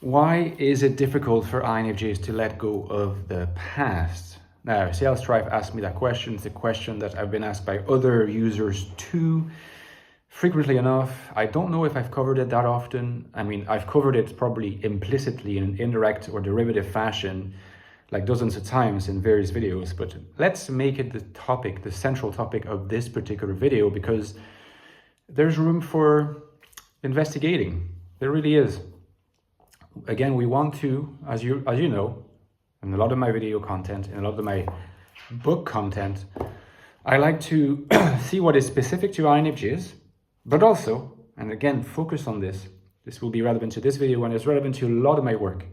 Why is it difficult for INFJs to let go of the past? Now, Sales Strife asked me that question. It's a question that I've been asked by other users too, frequently enough. I don't know if I've covered it that often. I mean, I've covered it probably implicitly in an indirect or derivative fashion, like dozens of times in various videos, but let's make it the topic, the central topic of this particular video, because there's room for investigating. There really is. Again, we want to, as you know, in a lot of my video content, in a lot of my book content, I like to see what is specific to INFJs, but also, and again, focus on this. This will be relevant to this video and it's relevant to a lot of my work.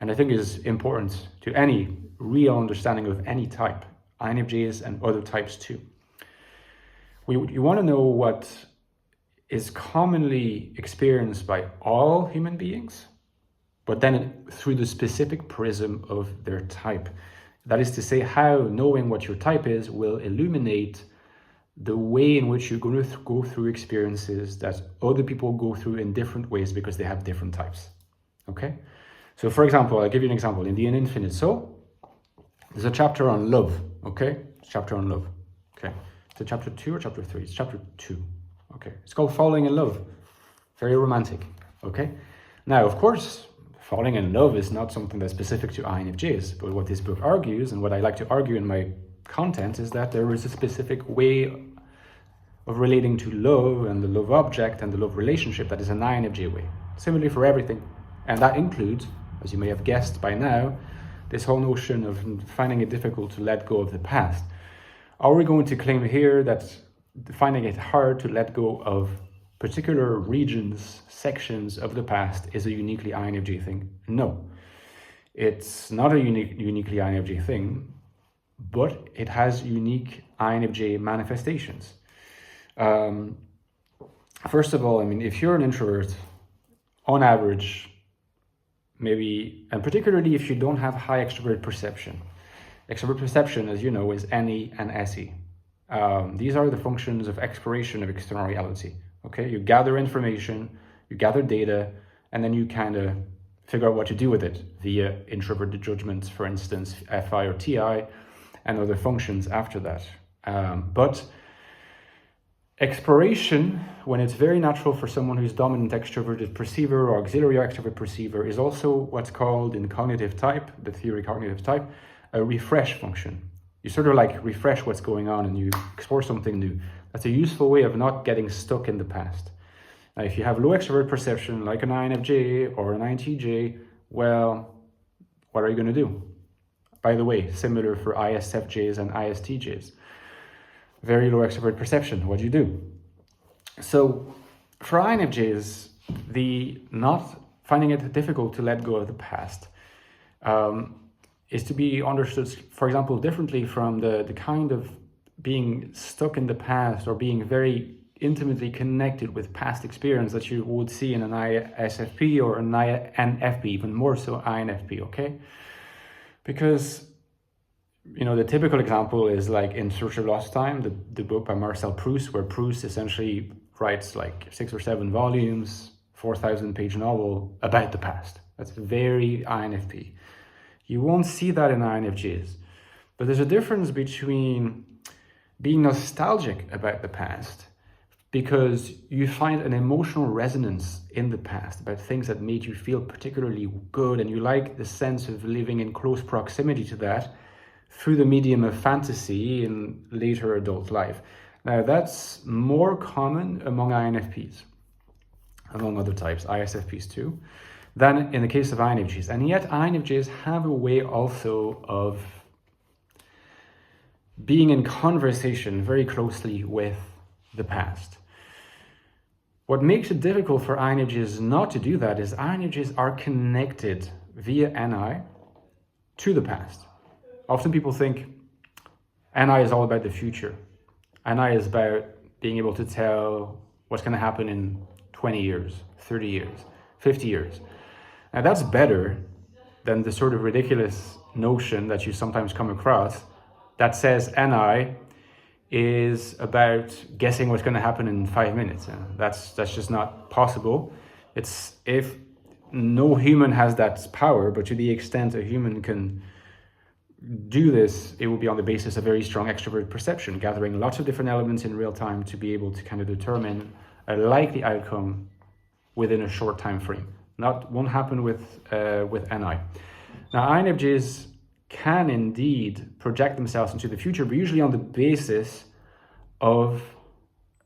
And I think is important to any real understanding of any type, INFJs and other types too. You want to know what is commonly experienced by all human beings, but then through the specific prism of their type. That is to say, how knowing what your type is will illuminate the way in which you're going to go through experiences that other people go through in different ways because they have different types, okay? So for example, I'll give you an example. In the Infinite Soul, there's a chapter on love, okay? Chapter on love, okay? Is it chapter 2 or chapter 3? It's chapter 2, okay? It's called Falling in Love. Very romantic, okay? Now, of course, falling in love is not something that's specific to INFJs, but what this book argues, and what I like to argue in my content, is that there is a specific way of relating to love and the love object and the love relationship that is an INFJ way. Similarly for everything. And that includes, as you may have guessed by now, this whole notion of finding it difficult to let go of the past. Are we going to claim here that finding it hard to let go of particular regions, sections of the past is a uniquely INFJ thing? No, it's not a uniquely INFJ thing, but it has unique INFJ manifestations. First of all, I mean, if you're an introvert, on average, maybe, and particularly if you don't have high extrovert perception. Extrovert perception, as you know, is NE and SE. These are the functions of exploration of external reality. Okay, you gather information, you gather data, and then you kind of figure out what to do with it via introverted judgments, for instance, FI or TI, and other functions after that. But exploration, when it's very natural for someone who's dominant extroverted perceiver or auxiliary extrovert perceiver, is also what's called in cognitive type, the theory cognitive type, a refresh function. You sort of like refresh what's going on and you explore something new. That's a useful way of not getting stuck in the past. Now, if you have low extrovert perception, like an INFJ or an INTJ, well, what are you going to do? By the way, similar for ISFJs and ISTJs. Very low extrovert perception, what do you do? So for INFJs, the not finding it difficult to let go of the past is to be understood, for example, differently from the kind of being stuck in the past or being very intimately connected with past experience that you would see in an ISFP or an INFP, even more so INFP, okay? Because, you know, the typical example is like in Search of Lost Time, the book by Marcel Proust, where Proust essentially writes like 6 or 7 volumes, 4,000-page novel about the past. That's very INFP. You won't see that in INFJs. But there's a difference between being nostalgic about the past because you find an emotional resonance in the past about things that made you feel particularly good, and you like the sense of living in close proximity to that through the medium of fantasy in later adult life. Now, that's more common among INFPs, among other types, ISFPs too, than in the case of INFJs. And yet INFJs have a way also of being in conversation very closely with the past. What makes it difficult for INFJs not to do that is INFJs are connected via NI to the past. Often people think NI is all about the future. NI is about being able to tell what's going to happen in 20 years, 30 years, 50 years. Now that's better than the sort of ridiculous notion that you sometimes come across that says NI is about guessing what's going to happen in 5 minutes. That's just not possible. It's if no human has that power, but to the extent a human can do this, it will be on the basis of very strong extrovert perception, gathering lots of different elements in real time to be able to kind of determine a likely outcome within a short time frame. Won't happen with NI. Now, INFJs can indeed project themselves into the future, but usually on the basis of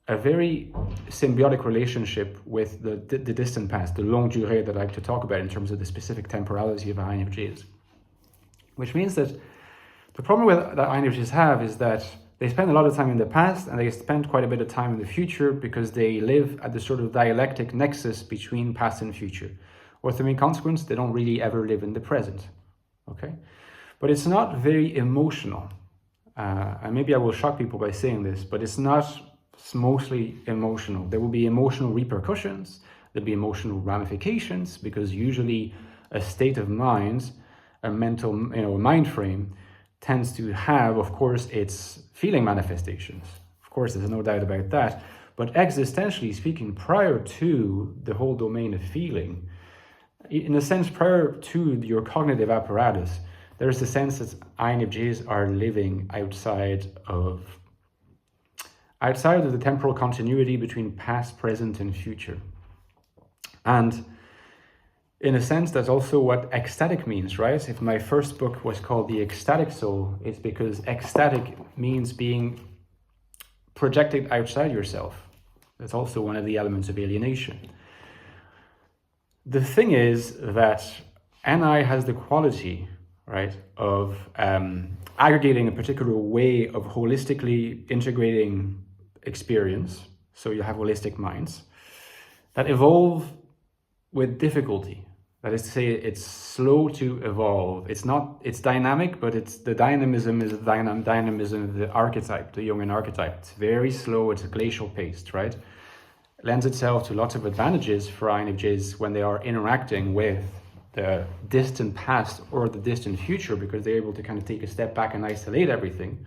a very symbiotic relationship with the distant past, the longue durée that I like to talk about in terms of the specific temporality of INFJs. Which means that the problem that INFJs have is that they spend a lot of time in the past and they spend quite a bit of time in the future because they live at the sort of dialectic nexus between past and future. What's the main consequence? They don't really ever live in the present, okay? But it's not very emotional. And maybe I will shock people by saying this, but it's mostly emotional. There will be emotional repercussions, there'll be emotional ramifications, because usually a state of mind, a mental, mind frame, tends to have, of course, its feeling manifestations. Of course, there's no doubt about that. But existentially speaking, prior to the whole domain of feeling, in a sense, prior to your cognitive apparatus, there's the sense that INFJs are living outside of the temporal continuity between past, present, and future. And in a sense, that's also what ecstatic means, right? If my first book was called The Ecstatic Soul, it's because ecstatic means being projected outside yourself. That's also one of the elements of alienation. The thing is that NI has the quality, right, of aggregating a particular way of holistically integrating experience. So you have holistic minds that evolve with difficulty. That is to say, it's slow to evolve. It's dynamic, but the dynamism is the dynamism of the archetype, the Jungian archetype. It's very slow, it's a glacial pace, right? It lends itself to lots of advantages for INFJs when they are interacting with the distant past or the distant future, because they're able to kind of take a step back and isolate everything.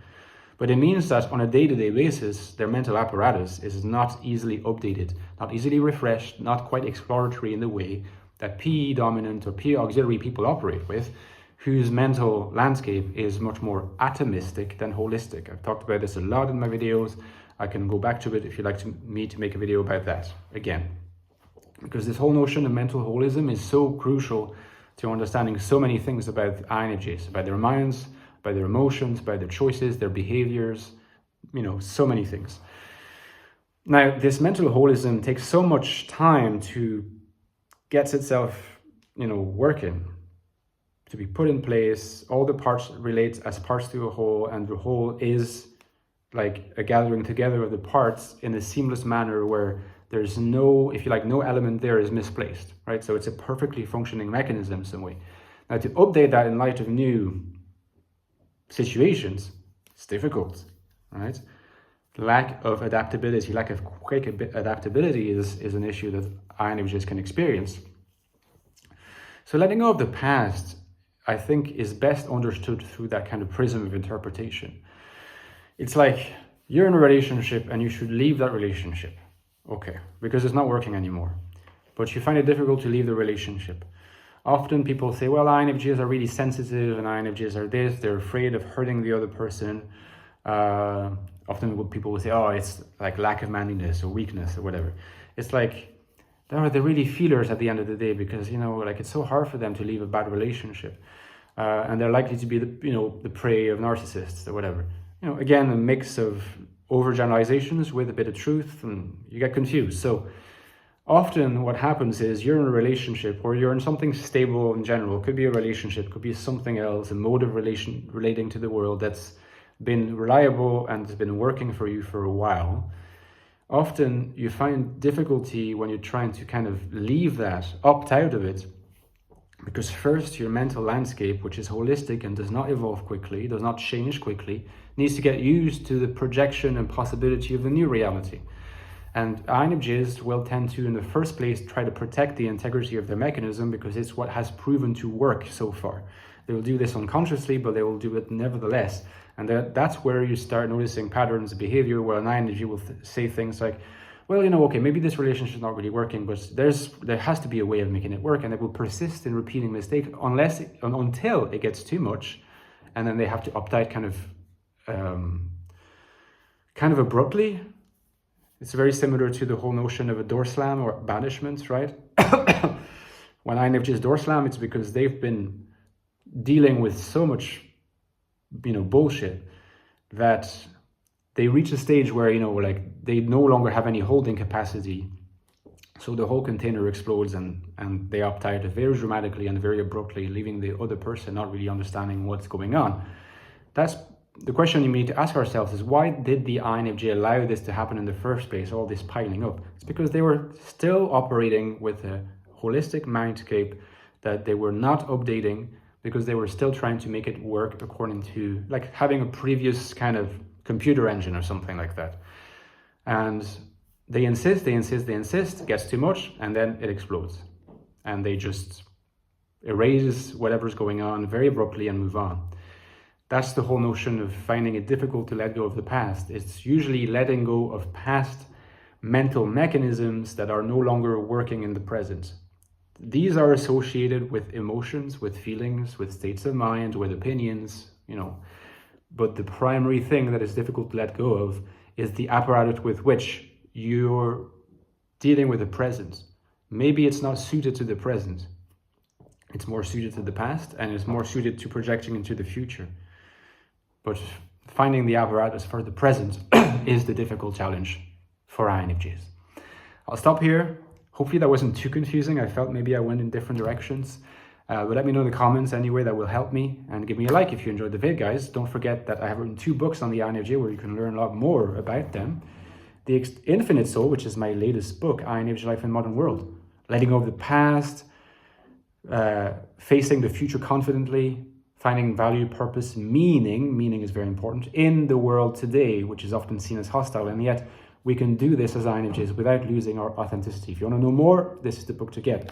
But it means that on a day-to-day basis, their mental apparatus is not easily updated, not easily refreshed, not quite exploratory in the way that PE dominant or PE auxiliary people operate with, whose mental landscape is much more atomistic than holistic. I've talked about this a lot in my videos. I can go back to it if you'd like me to make a video about that again. Because this whole notion of mental holism is so crucial to understanding so many things about INFJs, about their minds, about their emotions, about their choices, their behaviors, so many things. Now, this mental holism takes so much time to get itself, working, to be put in place. All the parts relate as parts to a whole, and the whole is like a gathering together of the parts in a seamless manner where there's no element there is misplaced, right? So it's a perfectly functioning mechanism in some way. Now, to update that in light of new situations, it's difficult, right? Lack of adaptability, lack of quick adaptability is an issue that INFJs can experience. So letting go of the past, I think, is best understood through that kind of prism of interpretation. It's like you're in a relationship and you should leave that relationship, okay, because it's not working anymore. But you find it difficult to leave the relationship. Often people say, well, INFJs are really sensitive and INFJs are this, they're afraid of hurting the other person. Often people will say, oh, it's like lack of manliness or weakness or whatever. It's like, they're really feelers at the end of the day, because, it's so hard for them to leave a bad relationship. And they're likely to be the prey of narcissists or whatever. Again, a mix of overgeneralizations with a bit of truth, and you get confused. So often what happens is you're in a relationship or you're in something stable in general. It could be a relationship, could be something else, a mode of relating to the world that's been reliable and has been working for you for a while. Often you find difficulty when you're trying to kind of leave that, opt out of it, because first your mental landscape, which is holistic and does not evolve quickly, does not change quickly, needs to get used to the projection and possibility of the new reality. And INFJs will tend to, in the first place, try to protect the integrity of their mechanism because it's what has proven to work so far. They will do this unconsciously, but they will do it nevertheless. And that's where you start noticing patterns of behavior where an INFJ will say things like, well, okay, maybe this relationship is not really working, but there has to be a way of making it work, and it will persist in repeating mistake until it gets too much, and then they have to opt out kind of abruptly. It's very similar to the whole notion of a door slam or banishment, right? When INFJs door slam, it's because they've been dealing with so much, bullshit, that they reach a stage where, like they no longer have any holding capacity. So the whole container explodes and they opt out very dramatically and very abruptly, leaving the other person not really understanding what's going on. That's the question you need to ask ourselves, is why did the INFJ allow this to happen in the first place, all this piling up? It's because they were still operating with a holistic mindscape that they were not updating, because they were still trying to make it work according to like having a previous kind of computer engine or something like that. And they insist, gets too much, and then it explodes. And they just erase whatever's going on very abruptly and move on. That's the whole notion of finding it difficult to let go of the past. It's usually letting go of past mental mechanisms that are no longer working in the present. These are associated with emotions, with feelings, with states of mind, with opinions, But the primary thing that is difficult to let go of is the apparatus with which you're dealing with the present. Maybe it's not suited to the present. It's more suited to the past, and it's more suited to projecting into the future. But finding the apparatus for the present is the difficult challenge for INFJs. I'll stop here. Hopefully that wasn't too confusing. I felt maybe I went in different directions. But let me know in the comments anyway, that will help me. And give me a like if you enjoyed the vid, guys. Don't forget that I have written 2 books on the INFJ where you can learn a lot more about them. The Infinite Soul, which is my latest book, INFJ Life in the Modern World. Letting go of the past, facing the future confidently, finding value, purpose, meaning. Meaning is very important in the world today, which is often seen as hostile. And yet we can do this as INFJs without losing our authenticity. If you want to know more, this is the book to get.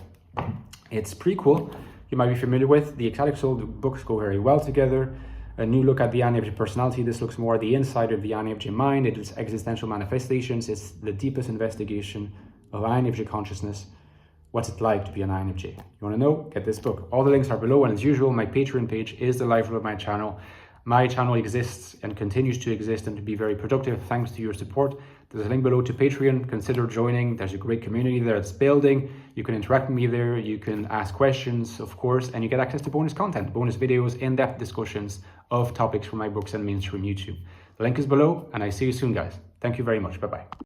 It's prequel. You might be familiar with the Ecstatic Soul. The books go very well together. A new look at the INFJ personality. This looks more at the inside of the INFJ mind. It is existential manifestations. It's the deepest investigation of INFJ consciousness. What's it like to be an INFJ? You want to know? Get this book. All the links are below, and as usual, my Patreon page is the lifeblood of my channel. My channel exists and continues to exist and to be very productive thanks to your support. There's a link below to Patreon. Consider joining. There's a great community there that's building. You can interact with me there. You can ask questions, of course, and you get access to bonus content, bonus videos, in-depth discussions of topics from my books and mainstream YouTube. The link is below, and I see you soon, guys. Thank you very much. Bye-bye.